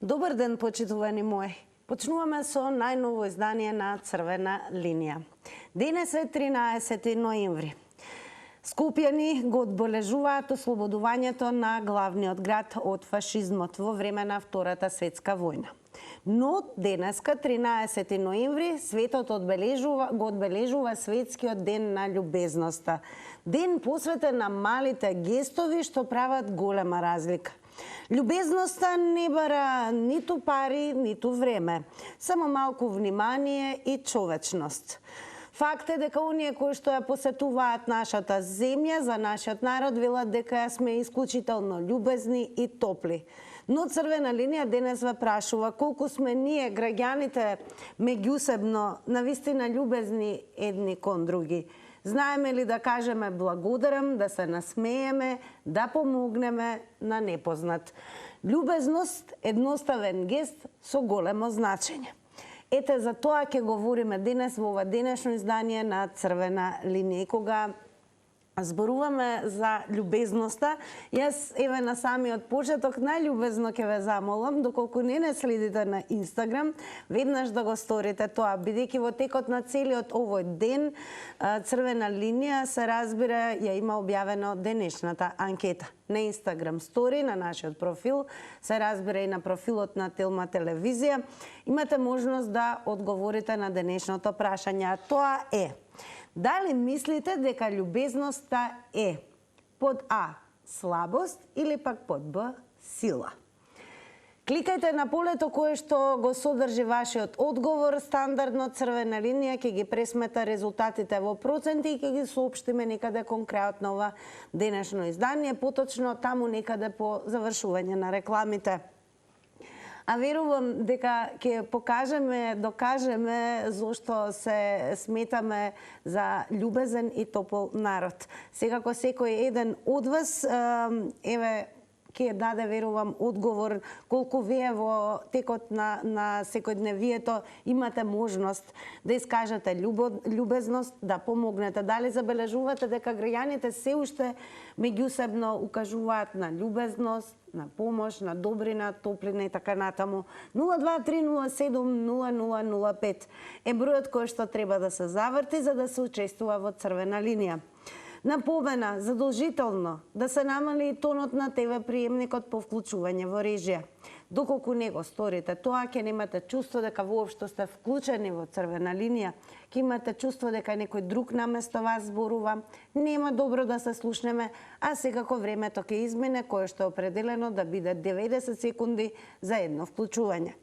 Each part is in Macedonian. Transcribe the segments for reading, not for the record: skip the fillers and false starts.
Добар ден, почитувани мои. Почнуваме со најново издание на Црвена линија. Денес е 13 ноември. Скопјани го одбележуваат ослободувањето на главниот град од фашизмот во време на Втората светска војна. Но денеска, 13 ноември, светот го одбележува светскиот ден на љубезноста. Ден посветен на малите гестови што прават голема разлика. Љубезноста не бара ниту пари, ниту време, само малку внимание и човечност. Факт е дека оние кои што ја посетуваат нашата земја, за нашиот народ, велат дека сме исклучително љубезни и топли. Но Црвена линија денес ве прашува колку сме ние, граѓаните, меѓусебно, навистина љубезни едни кон други. Знаеме ли да кажеме благодарам, да се насмееме, да помогнеме на непознат? Љубезност, едноставен гест со големо значење. Ете, за тоа ќе говориме денес во ова денешно издание на Црвена линија. Кога зборуваме за љубезноста, јас еве на самиот почеток најљубезно ќе ве замолам, доколку не следите на Инстаграм, веднаш да го сторите тоа, бидејќи во текот на целиот овој ден Црвена линија се разбира ја има објавено денешната анкета. На Инстаграм стори, на нашиот профил, се разбира и на профилот на Телма телевизија, имате можност да одговорите на денешното прашање. Тоа е: дали мислите дека љубезноста е под А слабост или пак под Б сила? Кликајте на полето кое што го содржи вашиот одговор. Стандардно Црвена линија ќе ги пресмета резултатите во проценти и ќе ги соопштиме некаде кон крајот на ова денешно издание, поточно таму некаде по завршување на рекламите. А верувам дека ќе покажеме, докажеме зошто се сметаме за љубезен и топол народ. Секако секој еден од вас, еве, ќе даде, верувам, одговор колку вие во текот на секојдневието имате можност да искажете љубезност, да помогнете. Дали забележувате дека граѓаните се уште меѓусебно укажуваат на љубезност, на помош, на добрина, топлина и така натаму. 023070005 е бројот кој што треба да се заврти за да се учествува во Црвена линија. Напомена задолжително да се намали тонот на ТВ приемникот по вклучување во режија. Доколку не го сторите тоа, ќе немате чувство дека воопшто сте вклучени во Црвена линија, ќе имате чувство дека некој друг наместо вас зборува, нема добро да се слушнеме, а секако времето ќе измине кое што е определено да биде 90 секунди за едно вклучување.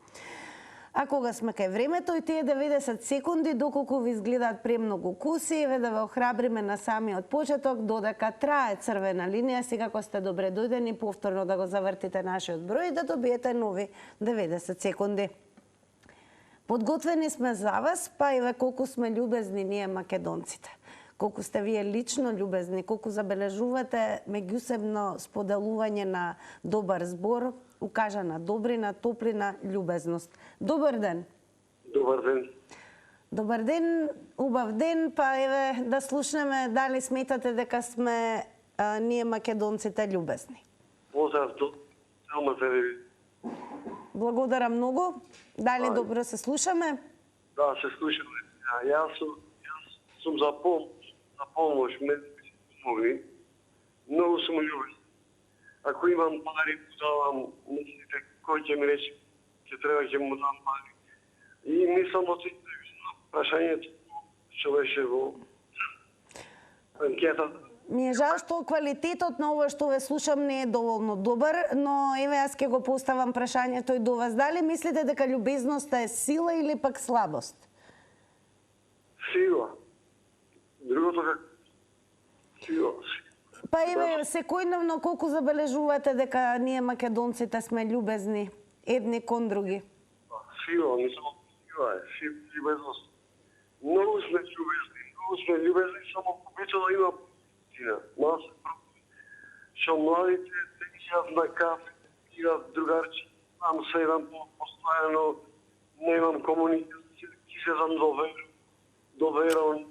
А кога сме кај времето и тие 90 секунди, доколку ви изгледаат премногу куси, еве да ве охрабриме на самиот почеток, додека трае Црвена линија, секако сте добре дојдени повторно да го завртите нашиот број и да добиете нови 90 секунди. Подготвени сме за вас, па еве колку сме љубезни ние македонците. Колку сте вие лично љубезни, колку забележувате меѓусебно споделување на добар збор, укажана добрина, топлина, љубезност. Добар ден. Добар ден. Добар ден, убав ден, па еве да слушнеме дали сметате дека сме ние македонците љубезни. Поздрав до Телма телевизија. Благодарам многу. Дали добро се слушаме? Да, се слушаме. Јас сум за помош, ме помогни. Многу сум љубезен. Ако имам пари, давам, мислите, кој ќе ми рече, ќе му дам пари. И мислам од прашањето што беше во анкетата. Ми е жал што квалитетот на ова што ве слушам не е доволно добар, но еве јас ќе го поставам прашањето и до вас. Дали мислите дека љубезноста е сила или пак слабост? Сила. Другото како сила. Па еве, секојдневно колку забележувате дека ние македонците сме љубезни едни кон други? Сила, не само сила е, љубезност. Многу сме љубезни, само обичано има причина. Нас што младите течат на кафе, играат другарчи, там седам постојано, немам комуникација, ќе се дам доверам.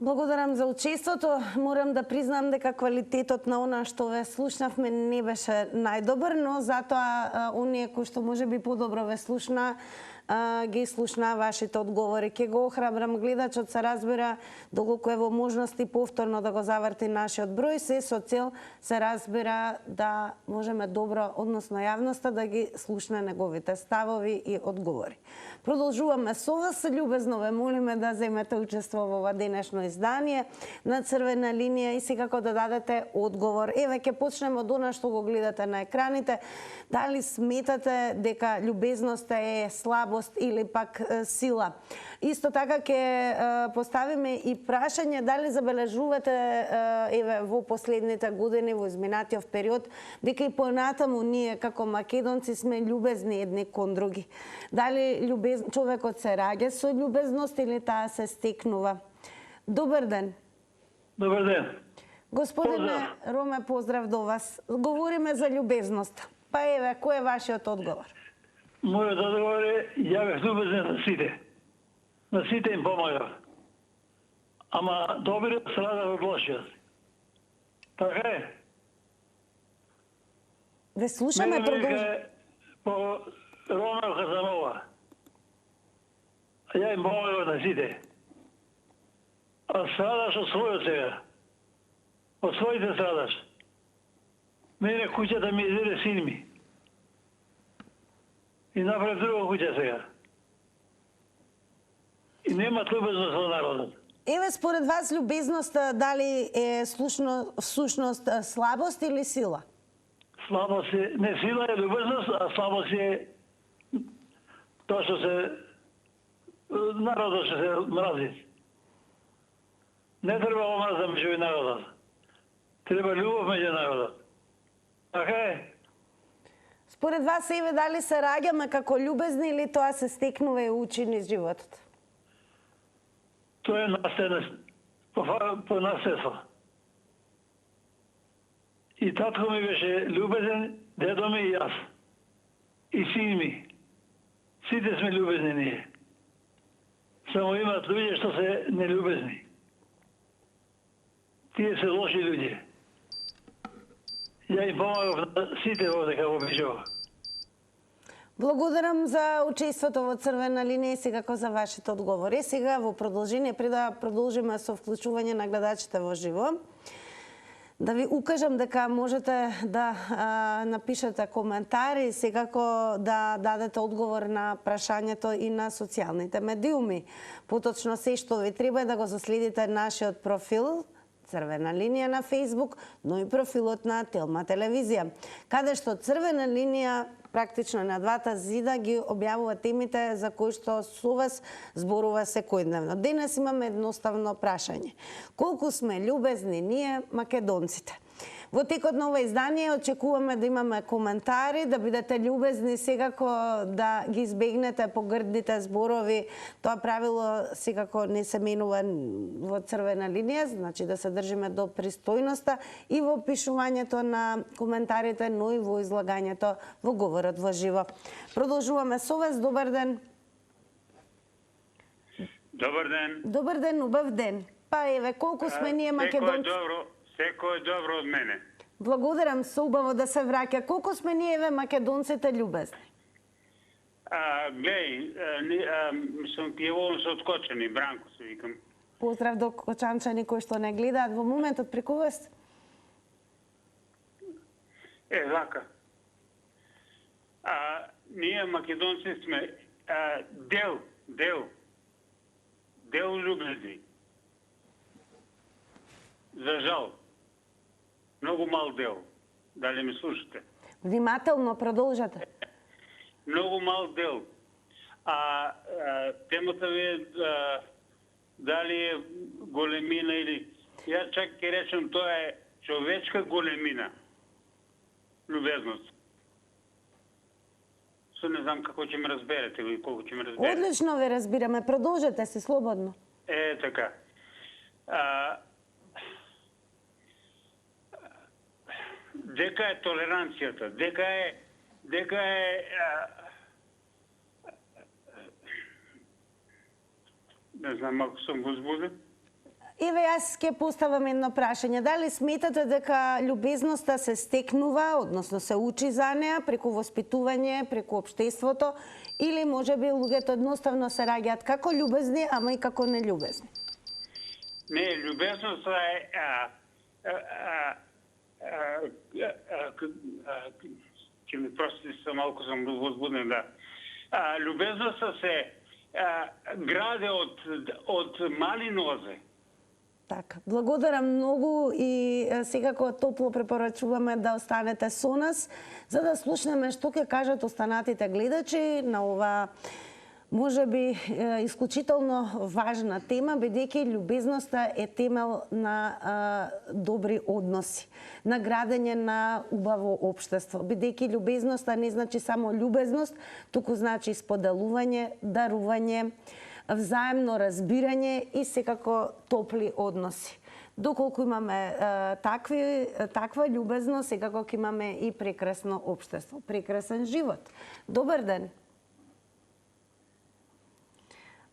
Благодарам за учеството. Морам да признам дека квалитетот на она што ве слушнавме не беше најдобар, но затоа оние кои што можеби подобро ве слушна, ги слушна вашите одговори. Ке го охрабрам гледачот се разбира доколку е во можности повторно да го заврти нашиот број, се со цел се разбира да можеме добро, односно јавноста да ги слушне неговите ставови и одговори. Продолжуваме со вас, љубезно ве молиме да земете учество во ова денешно издание на Црвена линија и секако да дадете одговор. Еве ќе почнеме од она што го гледате на екраните. Дали сметате дека љубезноста е слабост или пак сила? Исто така ќе поставиме и прашање дали забележувате еве во последните години, во изминатиот период, дека и понатаму ние како македонци сме љубезни едни кон други. Дали човекот се раѓа со љубезност или таа се стекнува? Добар ден. Добар ден. Господине Роме, поздрав до вас. Говориме за љубезност. Па еве, кој е вашиот одговор? Мојот одговор е, ја бев љубезен на сите. На сите им помагав. Ама добриот страда од лошиот. Така е. Ве слушаме, продолжи. По Ромео Казанова. Ја им помагав на сите. А страдаш од својот сега. Од своите страдаш. Мене куќата ми изеде син ми. И направи друга куќа сега. И нема љубезност во народот. Еве, според вас, љубезноста дали е всушност слабост или сила? Слабост е, не сила е љубезност, а слабост е тоа што се народот што се мрази. Не треба омраза меѓу народот. Треба љубов меѓу народот. Така е. Според вас, еве, дали се раѓаме како љубезни или тоа се стекнува и учи низ животот? Тоа е по наследство. И татко ми беше љубезен, дедо ми и јас. И син ми. Сите сме љубезни ние. Само имат луѓе што се нелюбезни. Тие се лоши луѓе. Ја им помагав на сите овде како бичува. Благодарам за учеството во Црвена линија и секако за вашите одговори. Сега во продолжение, пред да продолжиме со вклучување на гледачите во живо, да ви укажам дека можете да напишете коментари, секако да дадете одговор на прашањето и на социјалните медиуми. Поточно се што ви треба да го заследите нашиот профил Црвена линија на Facebook, но и профилот на Телма телевизија, каде што Црвена линија практично на двата зида ги објавува темите за кои што со вас зборува секојдневно. Денес имаме едноставно прашање. Колку сме љубезни ние, македонците? Во текот на ова издание очекуваме да имаме коментари, да бидете љубезни, секако да ги избегнете погрдните зборови. Тоа правило секако не се менува во Црвена линија, значи да се држиме до пристојноста и во пишувањето на коментарите, но и во излагањето во говорот во живо. Продолжуваме со вас. Добар ден. Добар ден. Добар ден, убав ден. Па еве, колку сме ние македонци? Секој е добро од мене. Благодарам, се убаво да се враќа. Колку сме ние еве македонците љубезни? Глеј, сум пиеволен со откочени, Бранко се викам. Поздрав до кочанчани кои што не гледаат во моментот преку вас. Вака. Ние македонци сме дел љубезни. За жал. Многу мал дел. Дали ме слушате? Внимателно продолжете. Многу мал дел. Темата ви е дали е големина или... Ја чак ќе речем тоа е човечка големина. Любезност. Не знам како ќе ме разберете или колку ќе ме разберете. Одлично ве разбираме. Продолжете се слободно. Така. Дека е толеранцијата, дека е не знам, ако сум возбуден. Еве јас ќе поставам едно прашање. Дали сметате дека љубезноста се стекнува, односно се учи за неа преку воспитување, преку општеството, или можеби луѓето едноставно се раѓаат како љубезни, ама и како нељубезни? Не, љубезноста ќе ми простите, се малку сум возбуден, да. Љубезноста се граде од мали нозе. Така, благодарам многу и секако топло препорачуваме да останете со нас за да слушнеме што ќе кажат останатите гледачи на ова можеби исклучително важна тема, бидејќи љубезноста е темел на добри односи, на градење на убаво општество. Бидејќи љубезноста не значи само љубезност, туку значи споделување, дарување, взаемно разбирање и секако топли односи. Доколку имаме таква љубезност, секако ќе имаме и прекрасно општество, прекрасен живот. Добар ден!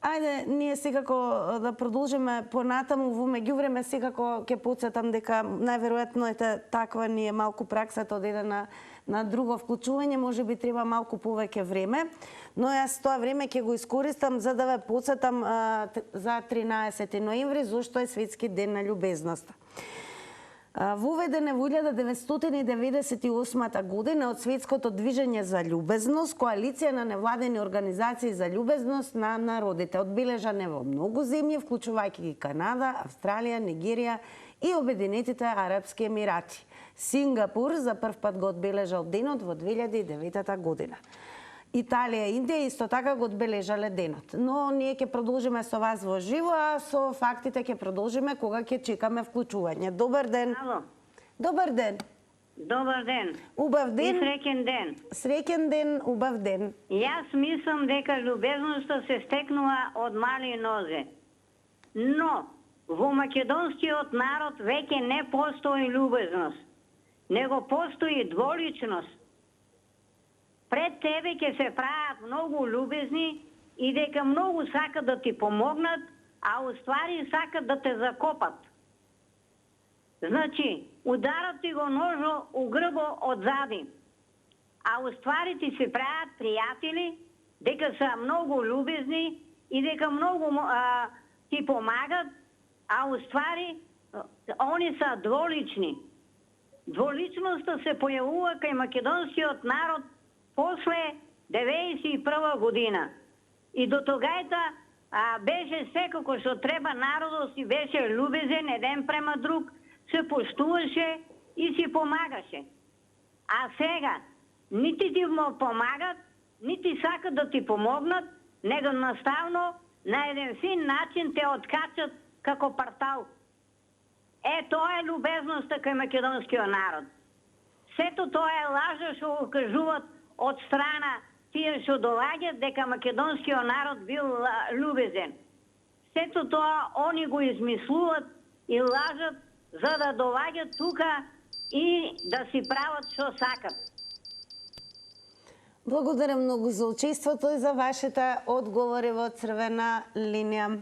Ајде, ние секако да продолжиме понатаму, во меѓувреме секако ќе потсетам дека најверојатно е таква ни е малку праксата од еден на друго вклучување, можеби треба малку повеќе време, но јас тоа време ќе го искористам за да ве потсетам за 13 ноември, зошто е Светски ден на љубезноста. Воведен е во 1998 година од Светското движење за љубезност, коалиција на невладени организации за љубезност на народите. Одбележан е во многу земји, вклучувајќи ги Канада, Австралија, Нигерија и Обединетите Арапски Емирати. Сингапур за прв пат го одбележал денот во 2009 година. Италија и Индија исто така го одбележале денот. Но ние ќе продолжиме со вас во живо, а со фактите ќе продолжиме кога ќе чекаме вклучување. Добар ден. Ало. Добар ден. Добар ден. Убав ден. И среќен ден. Среќен ден, убав ден. Јас мислам дека љубезноста се стекнува од мали нозе. Но во македонскиот народ веќе не постои љубезност, него постои дволичност. Пред тебе ќе се прават многу љубезни и дека многу сакат да ти помогнат, а уствари сакат да те закопат. Значи, ударат ти го ножо у грбо одзади, а уствари ти се прават пријатели, дека се многу љубезни и дека многу ти помагат, а уствари они се дволични. Дволичноста се појавува кај македонскиот народ после 91 година. И до тогајта беше секако што треба, народот си беше љубезен еден према друг, се поштуваше и си помагаше. А сега, нити ти му помагат, нити сакат да ти помогнат, него наставно на еден фин начин те откачат како партал. Тоа е љубезноста кај македонскиот народ. Сето тоа е лажа што го кажуват од страна тие што доаѓаат дека македонскиот народ бил љубезен. Сето тоа они го измислуват и лажат за да доаѓаат тука и да си прават што сакат. Благодарам многу за учеството и за вашите одговори во црвена линија.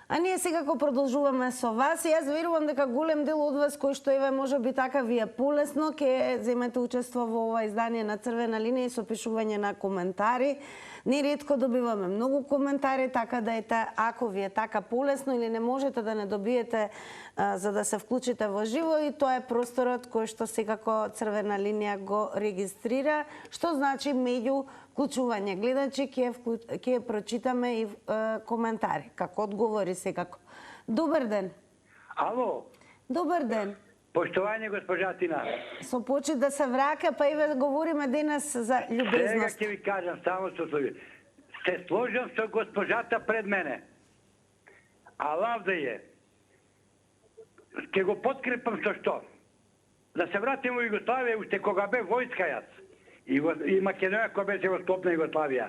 А ние секако продолжуваме со вас и јас верувам дека голем дел од вас кои што еве можеби така ви е полесно ќе земете учество во ова издание на Црвена линија и со пишување на коментари. Неретко добиваме многу коментари, така да ете, ако ви е така полесно или не можете да не добиете за да се вклучите во живо, и тоа е просторот кој што секако Црвена линија го регистрира, што значи меѓу вклучување гледачи ќе прочитаме и коментари, како одговори секако. Добар ден. Ало. Добар ден. Поштовање госпожа Тина. Со почит да се враќа, па и говориме денес за љубезност. Сега ќе ви кажам само што се сложам со госпожата пред мене. А лав да е. Ќе го подкрепам со што? Да се вратим во Југославија, уште кога бе војска јас. И Македонија кога беше во склоп на Југославија.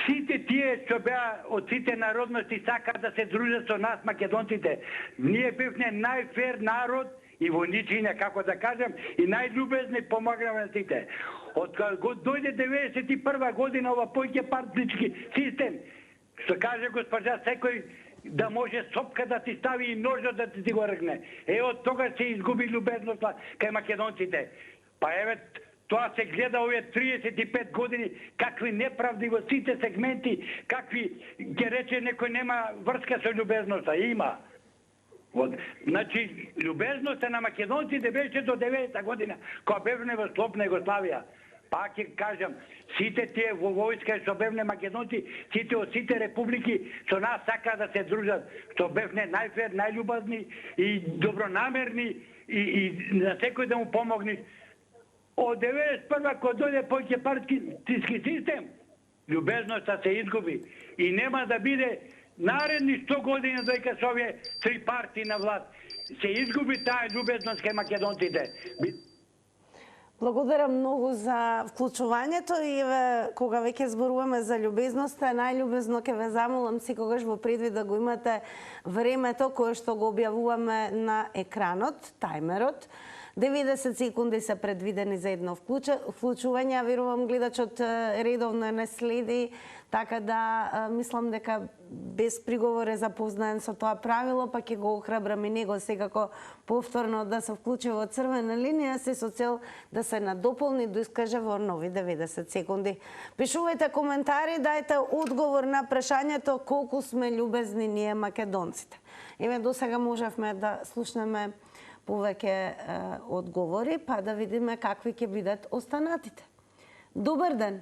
Сите тие што беа од сите народности сакаат да се дружат со нас македонците. Ние бевме најфер народ и војничиња, како да кажем, и најљубезни помагаме на сите. Од кога дојде 91 година ова поќе партички систем, што каже госпожа, секој да може сопка да ти стави и ножот да ти го ргне. Од тога се изгуби љубезноста кај македонците. Па еве, тоа се гледа овие 35 години, какви неправди во сите сегменти, какви, ќе рече некој нема врска со љубезноста. Има. Значи, љубезноста на македонците беше до 90-та година, кога бевме во слободна Југославија. Пак ќе кажам, сите тие во војска што бевне македонци, сите од сите републики со нас сака да се дружат, што бевне најфер, најљубазни и добронамерни и на секој да му помогнеш. Од 91-а кога дојде поќе партиски систем, љубезноста се изгуби и нема да биде наредни 100 години дојка со овие 3 партии на власт. Се изгуби таа љубезност кај македонците. Благодарам многу за вклучувањето и кога веќе зборуваме за љубезноста, најљубезно ќе ве замолам секогаш во предвид да го имате времето кое што го објавуваме на екранот, тајмерот. 90 секунди се предвидени за едно вклучување. Верувам гледачот редовно не следи, така да мислам дека без приговор е запознаен со тоа правило, па ќе го охрабрам и него секако повторно да се вклучи во црвена линија, се со цел да се надополни, да искаже во нови 90 секунди. Пишувајте коментари, дајте одговор на прашањето колку сме љубезни ние македонците. Еве досега можевме да слушнеме повеќе одговори, па да видиме какви ќе бидат останатите. Добар ден.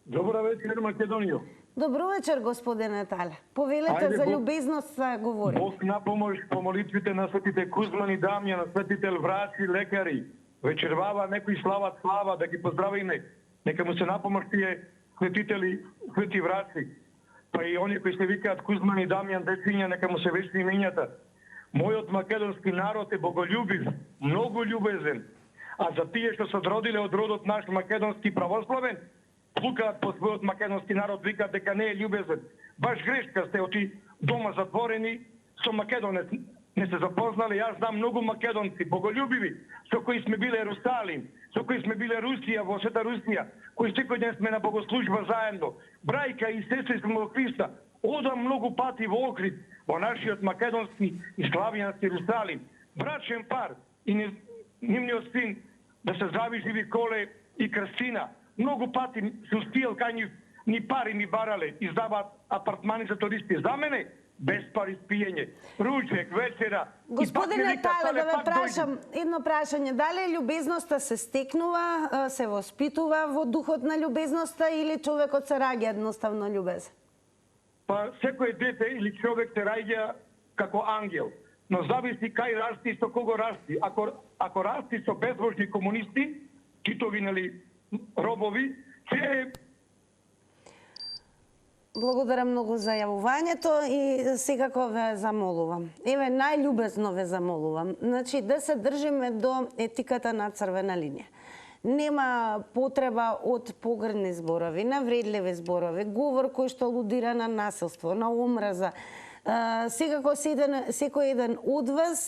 Добра вечер, Македонија. Добро вечер, господине Тале. Повелете за љубезност да говори. Бог на помош по молитвите на светите Кузман и Дамјан, на светите врачи, лекари. Вечервава некој слава да ги поздравиме. Нека му се напомош тие светители, свети врачи. Па и они кои се викаат Кузман и Дамјан, дециња, нека му се вечни имињата. Мојот македонски народ е боголюбив, многу љубезен. А за тие што се одродиле од родот наш македонски православен, плукаат по својот македонски народ, викаат дека не е љубезен. Баш грешка сте, оти дома затворени, со македонец не се запознали. Јас знам многу македонци, боголюбиви, со кои сме биле Ерусалим, со кои сме биле Русија, во Света Русија, кои секој ден сме на богослужба заедно. Брајка и сестри сме во Христа. Одам многу пати во Охрид, во нашиот македонски и славјански Ерусалим. Брачен пар и нивниот син да се зdravi живи Коле и Крстина. Многу пати се успиел кај нив, ни пари ни барале, издаваат апартмани за туристи. За мене без пари спиење, ручек, вечера. Господине Тале, да ве прашам едно прашање. Дали љубезноста се стекнува, се воспитува во духот на љубезноста или човекот се раѓа едноставно љубезен? Па секој дете или човек се раѓа како ангел, но зависи кај расти и со кого расти. Ако расти со безбожни комунисти, читови, нели, робови, се... Благодарам многу за јавувањето и секако ве замолувам. Еве, најљубезно ве замолувам. Значи, да се држиме до етиката на црвена линија. Нема потреба од погрдни зборови, навредливи зборови, говор кој што алудира на насилство, на омраза. Секако секој еден од вас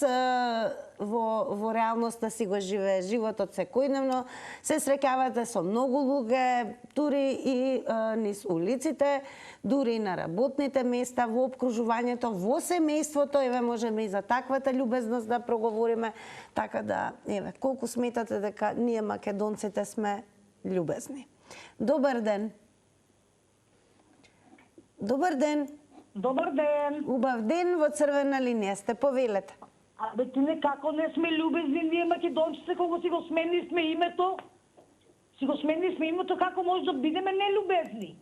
во реалноста си го живее животот секојдневно, се среќавате со многу луѓе, дури и низ улиците, дури и на работните места, во обкружувањето, во семејството, еве можеме и за таквата љубезност да проговориме, така да, еве, колку сметате дека ние македонците сме љубезни. Добар ден. Добар ден. Добар ден. Убав ден, во црвена линија сте, повелете. Абе, ти некако не сме љубезни, ние македонците, кога си го смени сме името, како може да бидеме нелюбезни?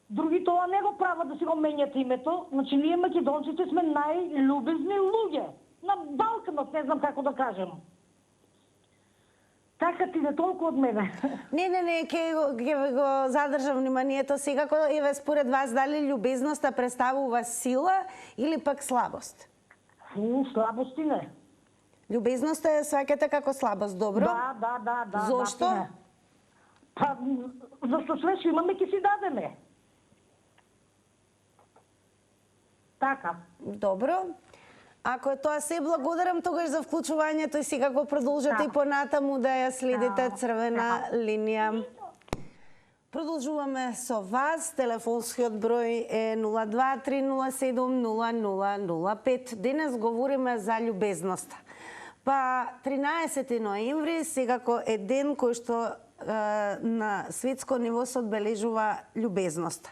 Други тоа не го прават да си го менјат името, значи ние македонците сме најлюбезни луѓе. На Балканот, не знам како да кажем. Така ти не толку од мене. Не, ќе го задржам вниманието секако. Еве, според вас, дали љубезноста представува сила или пак слабост? Слабости не. Љубезноста е сваќате како слабост, добро? Да. Зошто? Па, зашто све што имаме ќе си дадеме. Така. Добро. Ако е тоа се, благодарам тогаш за вклучувањето и секако продолжете и понатаму да ја следите црвена линија. Продолжуваме со вас. Телефонскиот број е 023070005. Денес говориме за љубезноста. Па 13 ноември секако е ден кој што на светско ниво се одбележува љубезноста.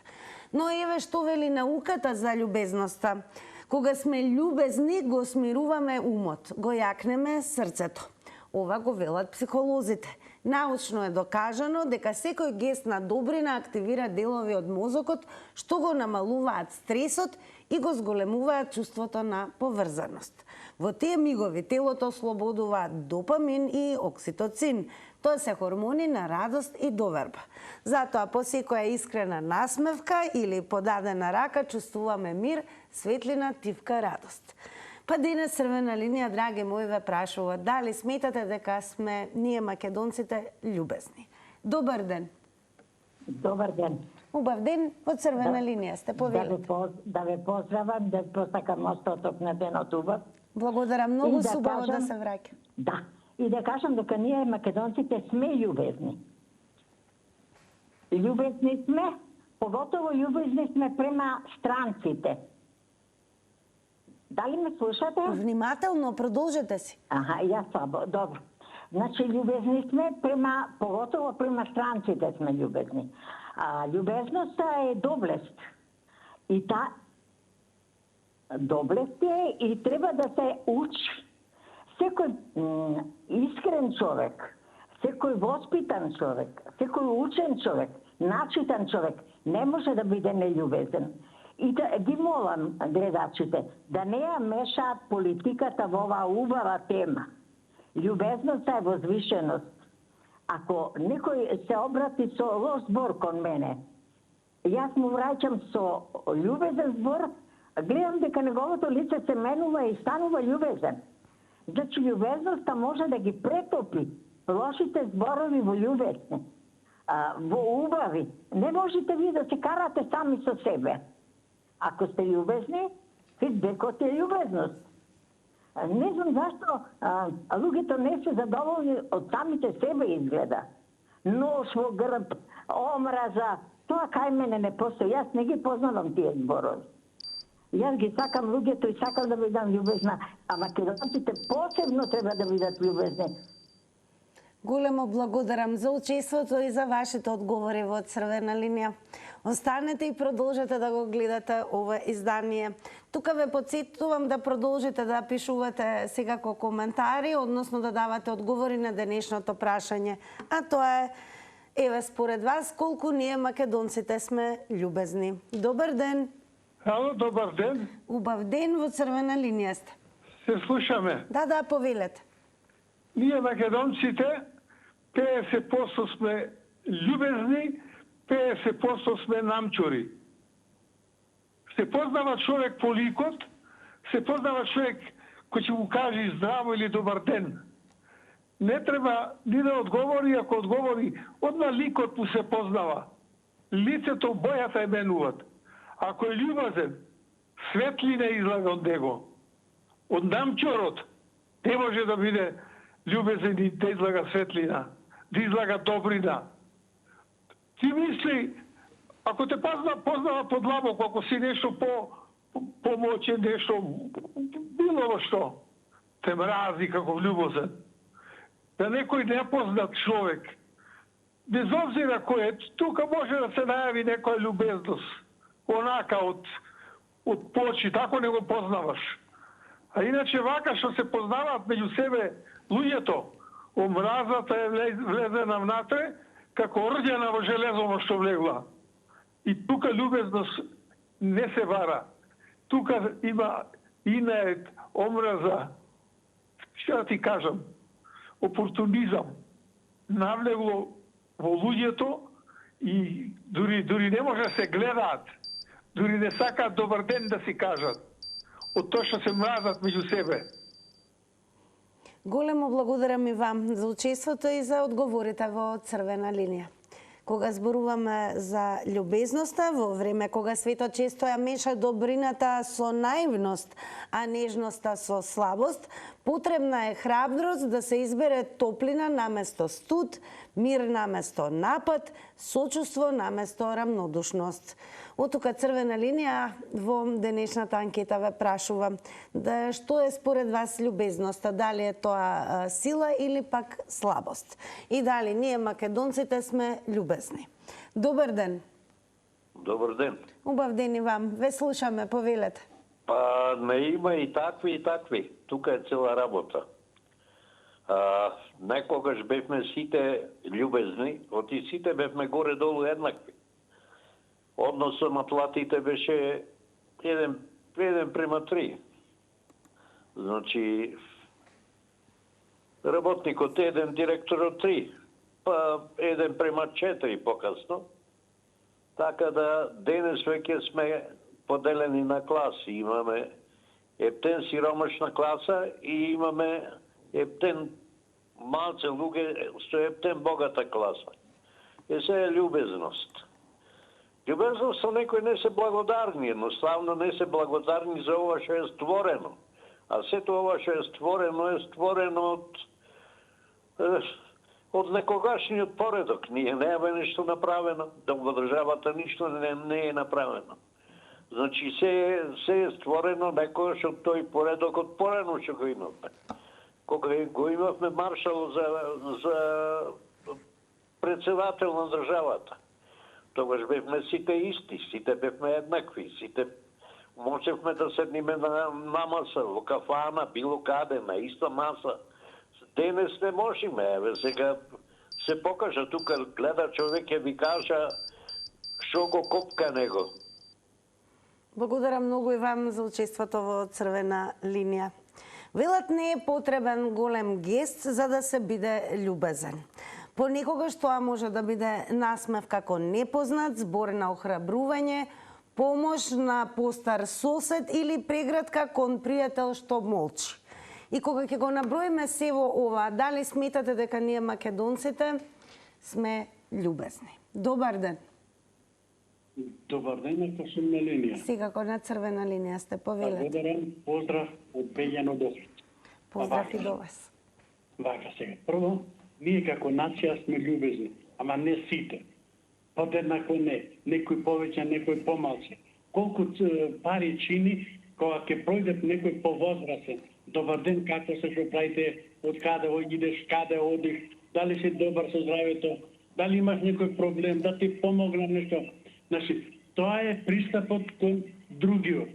Но еве што вели науката за љубезноста. Кога сме љубезни, го смируваме умот, го јакнеме срцето. Ова го велат психолозите. Научно е докажано дека секој гест на добрина активира делови од мозокот што го намалуваат стресот и го зголемуваат чувството на поврзаност. Во тие мигови телото ослободува допамин и окситоцин. Тоа се хормони на радост и доверба. Затоа по секоја искрена насмевка или подадена рака чувствуваме мир, светлина, тивка, радост. Па денес Црвена линија, драги мои, ве прашува дали сметате дека сме ние македонците љубезни. Добар ден. Добар ден. Убав ден, во Црвена линија сте повелите. Да ве поздравам, да посакам остаток на денот убав. Благодарам, многу да убаво кажам, да се враќа. Да, и да кажам дека ние македонците сме љубезни. Љубезни сме, поготово љубезни сме према странците. Дали ме слушате? Внимателно, продолжете си. Аха, ја слабо, добро. Значи, љубезни сме поготово према странците сме љубезни. А љубезноста е доблест. И доблест е и треба да се учи. Секој искрен човек, секој воспитан човек, секој учен човек, начитан човек не може да биде нељубезен. И да ги молам гледачите да не ја мешаат политиката во оваа убава тема. Љубезноста е возвишеност. Ако некој се обрати со лош збор кон мене, јас му враќам со љубезен збор, гледам дека неговото лице се менува и станува љубезен. Значи, љубезноста може да ги претопи лошите зборови во љубезни, во убави. Не можете вие да се карате сами со себе. Ако сте љубезни, фидбекот е љубезност. Не знам зашто луѓето не се задоволни од самите себе изгледа. Нож во грб, омраза, тоа кај мене не постои. Јас не ги познавам тие зборови. Јас ги сакам луѓето и сакам да бидам љубезна, а македонците посебно треба да бидат љубезни. Големо благодарам за учеството и за вашите одговори во Црвена линија. Останете и продолжете да го гледате ова издание. Тука ве потсетувам да продолжите да пишувате секако коментари, односно да давате одговори на денешното прашање. А тоа е, еве според вас, колку ние македонците сме љубезни. Добар ден. Ало, добар ден. Убав ден, во Црвена линија сте. Се слушаме. Да, повелете. Ние македонците 50% сме љубезни, 50% сме намчури. Се познава човек по ликот, се познава човек кој ќе му каже здраво или добар ден. Не треба ни да одговори, ако одговори, одма ликот му се познава. Лицето, бојата е менуват. Ако е љубазен, светлина излага од него. Од намчорот не може да биде љубезен и да излага светлина, да излага добрина. Ти мисли, ако те познава подлабоко, ако си нешто помоćен, нешто било што, те мрази како љубозен. Да некој непознат човек, без обзира кој е, тука може да се најави некоја љубезност, онака од почит, ако не го познаваш. А иначе вака што се познаваат меѓу себе луѓето, омразата е влезена внатре, како рѓана во железово што влегла. И тука љубезност не се вара. Тука има инает, омраза, што да ти кажам, опортунизам, навлегло во луѓето и дури не може да се гледаат, дури не сакаат добар ден да си кажат, од тоа што се мразат меѓу себе. Големо благодарам и вам за учеството и за одговорите во Црвена линија. Кога зборуваме за љубезноста, во време кога светот често ја меша добрината со наивност, а нежноста со слабост, Потребна е храброст да се избере топлина наместо студ, мир наместо напад, сочувство наместо рамнодушност. Отука црвена линија во денешната анкета ве прашува да што е според вас љубезноста, дали е тоа сила или пак слабост и дали ние македонците сме љубезни. Добар ден. Добар ден. Убав ден и вам. Ве слушаме, повелете. Па не има и такви. Тука е цела работа. Некогаш бевме сите љубезни, оти сите бевме горе-долу еднакви. Односот на платите беше 1:3. Значи, работникот 1, директорот 3, па 1:4 покасно. Така да денес веќе сме поделени на класи. Имаме ептен сиромашна класа и имаме ептен малце луѓе со ептен богата класа. Се е љубезност. Љубезност со некој не се благодарни, едноставно не се благодарни за ова што е створено. А сето ова што е створено од некогашниот поредок. Ние немаме нешто направено, да во државата ништо не е направено. Значи се е створено некогаш од тој поредок од порано што го имавме. Кога го имавме маршал за председател на државата, тогаш бевме сите исти, сите бевме еднакви, сите можевме да седниме на маса, во кафана, било каде, на иста маса. Денес не можеме, еве сега се покажа тука, гледа човек и ви кажа што го копка него. Благодарам многу и вам за учеството во црвена линија. Велат не е потребен голем гест за да се биде љубезен. Понекогаш тоа може да биде насмев како непознат, збор на охрабрување, помош на постар сосед или прегратка кон пријател што молчи. И кога ќе го наброиме сево ова, дали сметате дека ние македонците сме љубезни? Добар ден. Добар ден, ако сум на линија. Секако на црвена линија сте, повелете. Благодарам, поздрав од Бељано до Охрид. Поздрав и до вас. Вака сега. Прво, ние како нација сме љубезни, ама не сите. Подеднакво не. Некој повеќе, некој помалце. Колку пари чини кога ќе пројде некој повозрасен. Добар ден, како се што правите, од каде идеш, каде одиш, дали си добар со здравето, дали имаш некој проблем, да ти помогнам нешто. Значи, тоа е пристапот кон другиот.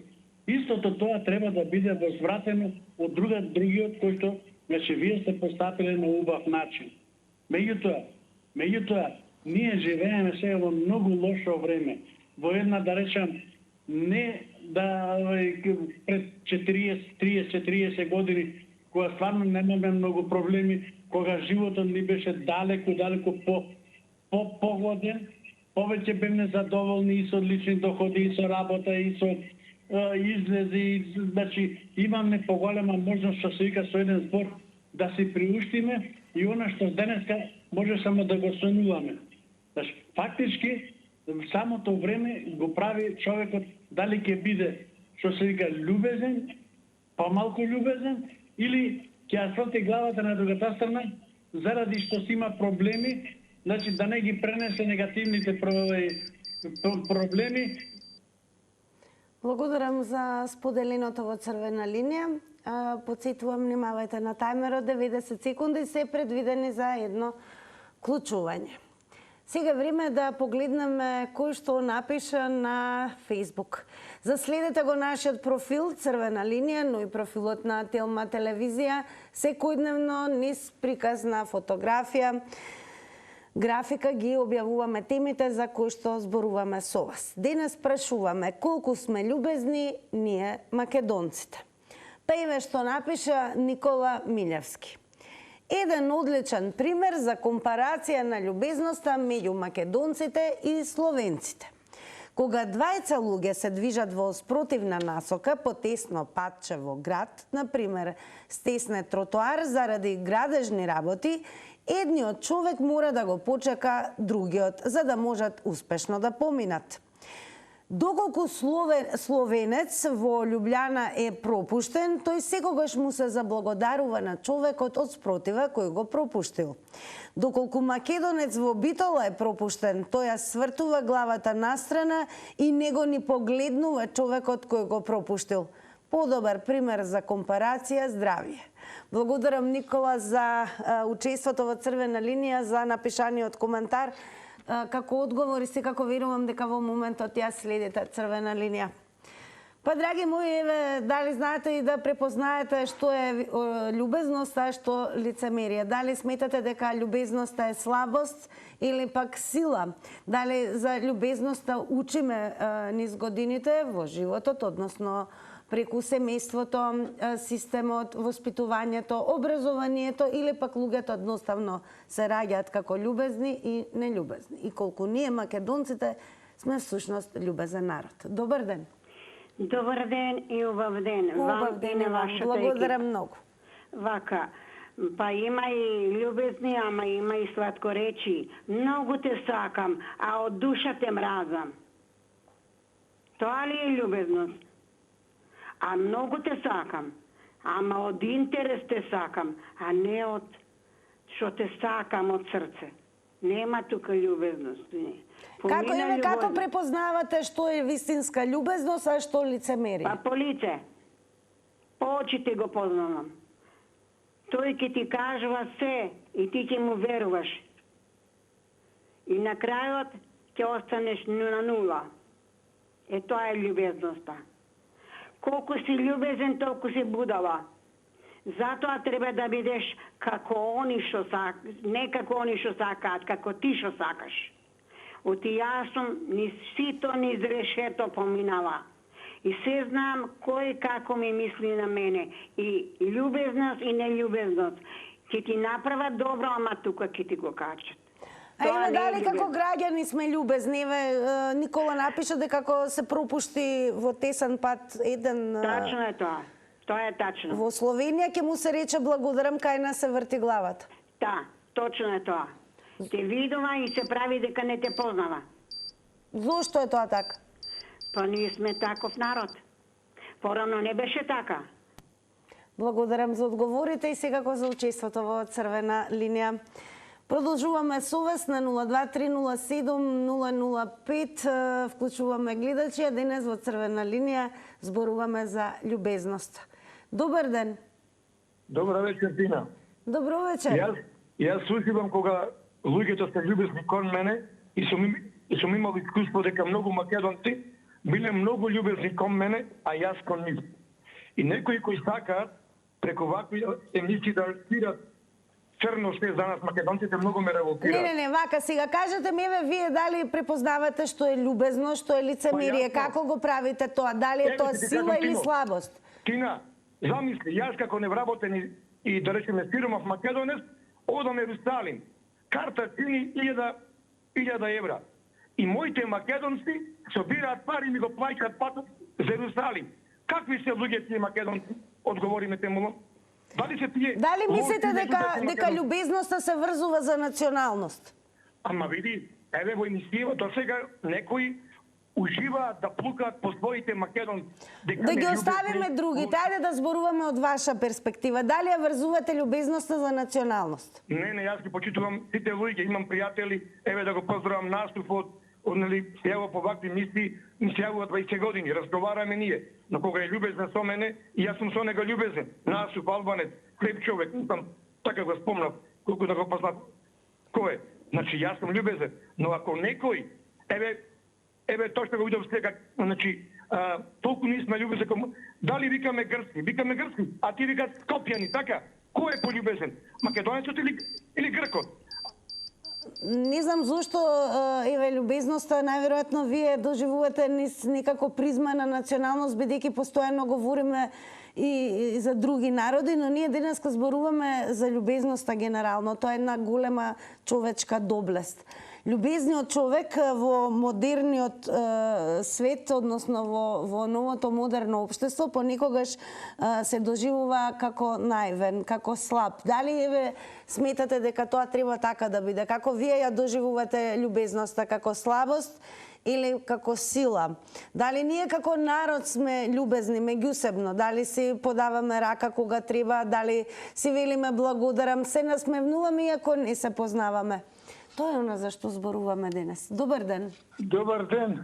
Истото тоа треба да биде возвратено од другиот кој што, значи, вие сте постапиле на убав начин. Меѓутоа, ние живееме сега во многу лошо време. Во една, да речам, не да пред 40 години, кога стварно немаме многу проблеми, кога животот ни беше далеку погоден, повеќе бевме задоволни и со лични доходи, и со работа, и со излези, значи имаме поголема можност што се вика со еден збор да си приуштиме и она што денеска може само да го сонуваме. Значи, фактички, самото време го прави човекот дали ќе биде, што се вика, љубезен, помалку љубезен, или ќе сфати главата на другата страна, заради што си има проблеми, значи да не ги пренесе негативните проблеми. Благодарам за споделеното во црвена линија. Потсетувам, внимавајте на тајмерот, 90 секунди се предвидени за едно клучување. Сега време да погледнеме кој што напиша на Facebook. Заследете го нашиот профил Црвена линија, но и профилот на Телма телевизија, секојдневно низ приказна фотографија, графика ги објавуваме темите за кои што зборуваме со вас. Денес прашуваме колку сме љубезни ние македонците. Па еве што напиша Никола Милевски. Еден одличен пример за компарација на љубезноста меѓу македонците и словенците. Кога двајца луѓе се движат во спротивна насока по тесно патче во град, например стесне тротоар заради градежни работи, едниот човек мора да го почека другиот, за да можат успешно да поминат. Доколку словенец во Љубљана е пропуштен, тој секогаш му се заблагодарува на човекот од спротива кој го пропуштил. Доколку македонец во Битола е пропуштен, тој ја свртува главата настрана и не го ни погледнува човекот кој го пропуштил. Подобар пример за компарација, здравје. Благодарам Никола за учеството во Црвена линија, за напишаниот коментар. Како одговор и секако верувам дека во моментот ја следите Црвена линија. Па, драги мои, еве, дали знаете и да препознаете што е љубезноста, а што лицемерие? Дали сметате дека љубезноста е слабост или пак сила? Дали за љубезноста учиме низ годините во животот, односно преку семејството, системот, воспитувањето, образованието, или пак луѓето едноставно се раѓаат како љубезни и нељубезни? И колку ние македонците сме всушност љубезен народ. Добар ден. Добар ден и убав ден. Убав ден и вам. Благодарам многу. Вака, па има и љубезни, ама има и сладкоречи. Многу те сакам, а од душа те мразам. Тоа ли е љубезност? А многу те сакам, ама од интерес те сакам, а не од што те сакам од срце. Нема тука љубезност. Како препознавате што е вистинска љубезност, а што лицемерие? Па по лице. По очите го познавам. Тој ќе ти кажува се и ти ќе му веруваш. И на крајот ќе останеш на нула. Тоа е љубезноста. Колку си љубезен, толку си будала. Затоа треба да бидеш како они што сакаат, не како они што сакаат, како ти што сакаш. Оти јас сум низ сито, низ решето поминала. И се знам кој како ми мисли на мене. И љубезност и нељубезност. Ќе ти направат добро, ама тука ќе ти го качат. А има дали како граѓани сме љубезни? Никола напиша дека како се пропушти во тесен пат еден... Тачно е тоа. Тоа е тачно. Во Словенија ќе му се рече благодарам, кај нас се врти главата. Да, точно е тоа. Те видува и се прави дека не те познава. Зошто е тоа така? Па ние сме таков народ. Порано не беше така. Благодарам за одговорите и секако за учеството во Црвена линија. Продолжуваме совест на 02307-005. Вклучуваме гледачи, а денес во Црвена линија зборуваме за љубезност. Добар ден. Добар вечер, Тина. Добро вечер. Јас уживам кога луѓето се љубезни кон мене и сум имал искуство дека многу македонци биле многу љубезни кон мене, а јас кон нив. И некои кои сакаат преку вакви емисии да стират црно што е за нас македонците, многу ме револтира. Не, вака сега кажете ми, вие дали препознавате што е љубезно, што е лицемерие, како го правите тоа? Дали е тоа сила или слабост? Тина, замисли, јас како невработен и да речеме сиромав македонец, одам на Ерусалим. Карта цени 1000 евра. И моите македонци собираат пари и ми го плаќаат патот за Ерусалим. Какви се луѓе тие македонци? Одговори ме те молам. Дали мислите дека љубезноста се врзува за националност? Ама види, еве во емисија до сега некои уживаат да плукаат по своите македонци. Да ги оставиме другите, ајде да зборуваме од ваша перспектива. Дали ја врзувате љубезноста за националност? Не, јас ги почитувам сите луѓе, имам пријатели, еве да го поздравам наступот, се јава по вакви мисли, ми се јавува 20 години, разговараме ние. Но кога е љубезен со мене, и јас сум со него љубезен. Наступ, албанец, хлеб човек, така го спомнав, колку да го познат кој е. Значи, јас сум љубезен. Но ако некој, еве тоа што го видов сега, значи, толку ние сме љубезен, дали викаме грци? Викаме грци, а ти викат скопјани, така? Кој е пољубезен? Македонецот или гркот? Не знам зошто љубезноста, најверојатно вие доживувате низ некако призма на националност, бидејќи постојано говориме и за други народи, но ние денеска зборуваме за љубезноста генерално. Тоа е една голема човечка доблест. Љубезниот човек во модерниот свет, односно во новото модерно општество, понекогаш се доживува како наивен, како слаб. Дали сметате дека тоа треба така да биде? Како вие ја доживувате љубезноста, како слабост или како сила? Дали ние како народ сме љубезни меѓусебно? Дали си подаваме рака кога треба? Дали си велиме благодарам? Се насмевнуваме иако не се познаваме. Тоа е она за што зборуваме денес. Добар ден. Добар ден.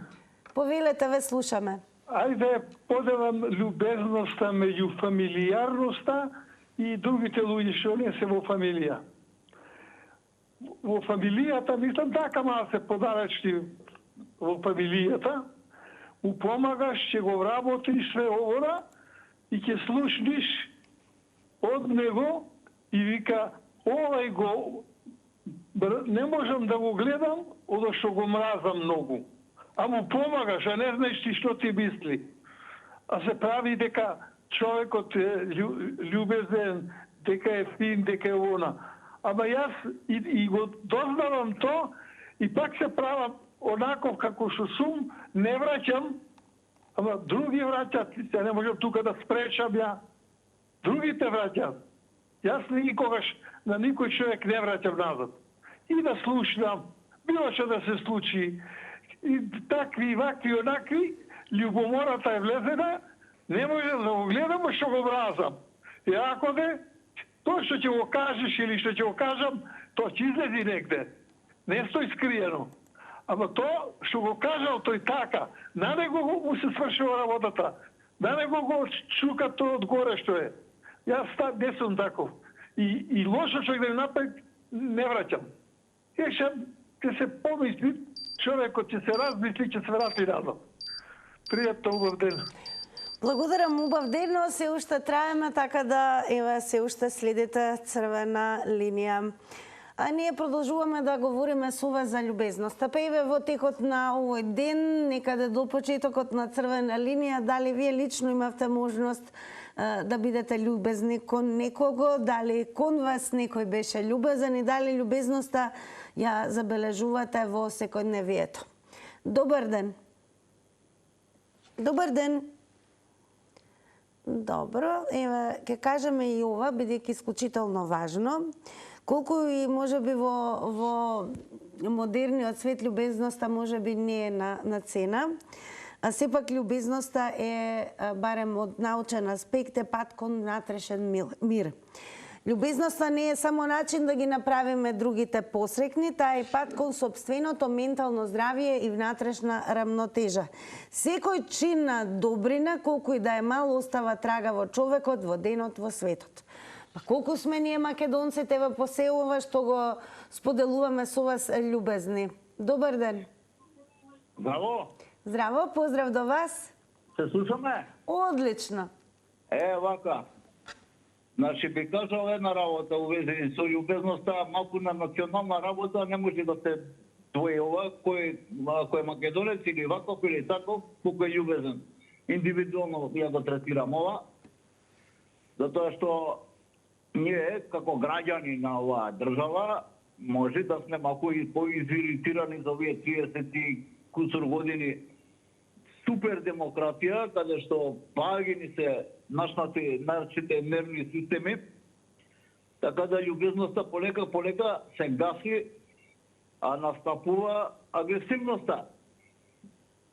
Повелете, ве слушаме. Ајде поделам љубезноста меѓу фамилијарноста и другите луѓе што не се во фамилија. Во фамилијата, мислам така, мала се подалечни во фамилијата, упомагаш, ќе го вработиш све овора и ќе слушниш од него и вика, овај го не можам да го гледам, одо што го мразам многу. А му помагаш, а не знаеш ти што ти мисли. А се прави дека човекот е љубезен, дека е фин, дека е она. Ама јас и го дознавам то и пак се правам онаков како што сум, не враќам, ама други враќат, се не можам тука да спречам ја. Другите враќат. Јас никогаш на никој човек не враќам назад. И да слушнам, било што да се случи, и такви, вакви, онакви, љубомората е влезена, не можам да го гледам, што го мразам. И ако не, тоа што ќе го кажеш или што ќе го кажам, тоа ќе излези негде. Не стои скриено. Ама тоа што го кажал тој така, на него му се свршува работата. На него го чука тоа одгоре што е. Јас не сум таков. И лошо човек да ми направи, не враќам. Ќе се помисли, човекот ќе се размисли, ќе се врати назад. Пријатно, убав ден. Благодарам, убав ден, но се уште траеме, така да еве се уште следите Црвена линија. А ние продолжуваме да говориме со вас за љубезноста. Па еве во текот на овој ден, некаде до почетокот на Црвена линија, дали вие лично имавте можност да бидете љубезни кон некого, дали кон вас некој беше љубезен и дали љубезноста ја забележувате во секојдневието. Добар ден. Добар ден. Добро, еве ќе кажеме и ова, бидејќи исклучително важно. Колку и можеби во модерниот свет љубезноста можеби не е на цена, а сепак љубезноста е, барем од научен аспект, е пат кон внатрешен мир. Љубезноста не е само начин да ги направиме другите посрекни, таа е пат кон сопственото ментално здравје и внатрешна рамнотежа. Секој чин на добрина, колку и да е мал, остава трага во човекот, во денот, во светот. Па колку сме ние македонците во поселува што го споделуваме со вас љубезни. Добар ден. Браво. Здраво, поздрав до вас. Се слушаме? Одлично. Вака. Значи, би кажал една работа увезени со љубезноста, малку на национална работа не може да се двојува кој е македонец или ваков или таков, колку е љубезен. Индивидуално ја го третирам ова, затоа што ние, како граѓани на оваа држава, може да сме малку и поизиритирани за овие 30 кусур години супер демократија, каде што пагини се нашите нервни системи, така да љубезноста полека се гаси, а настапува агресивноста.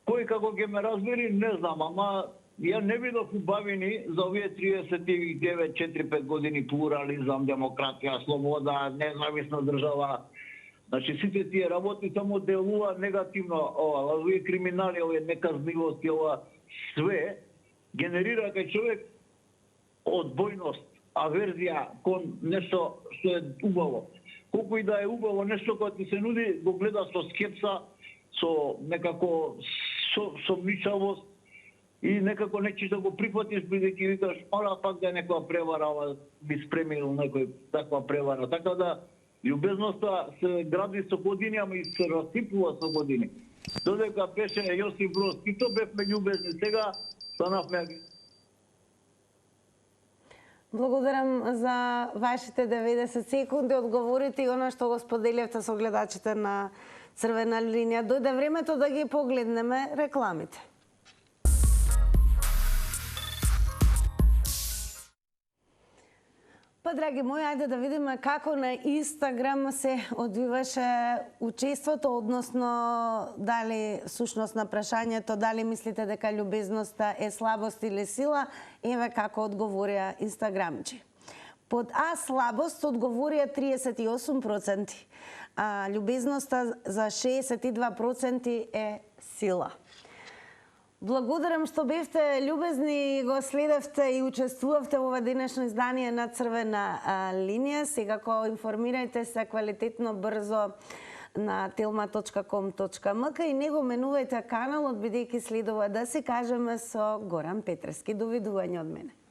Кој како ќе ме разбери, не знам, ама ја не видов убавини за овие 39, 4-5 години плурализам, демократија, слобода, независна држава. Значи, сите тие работи само делува негативно, овие криминали, овие неказнивости, ова све генерира кај човек одбојност, аверзија кон нешто што е убаво. Колку и да е убаво нешто кое ти се нуди, го гледа со скепса, со некако сомничавост и некако не ќе да го прифатиш, бидејќи викаш, мора пак да е некоја превара, ова би спремил некој таква превара. Така да љубезноста се гради со години, ама и се расипува со години. Додека беше Јосиф Броз Тито, бевме љубезни, сега станавме. Благодарам за вашите 90 секунди, одговорите и оно што го споделивте со гледачите на Црвена линија. Дојде времето да ги погледнеме рекламите. Па драги мои, ајде да видиме како на Инстаграм се одвиваше учеството, односно дали сушност на прашањето, дали мислите дека љубезноста е слабост или сила, еве како одговорија инстаграмчи. Под А слабост одговорија 38%, а љубезноста за 62% е сила. Благодарам што бевте љубезни и го следевте и учествувавте во ова денешно издание на Црвена линија. Секако информирајте се квалитетно брзо на telma.com.mk и не го менувајте каналот, бидејќи следува да се кажеме со Горан Петрески. Довидување од мене.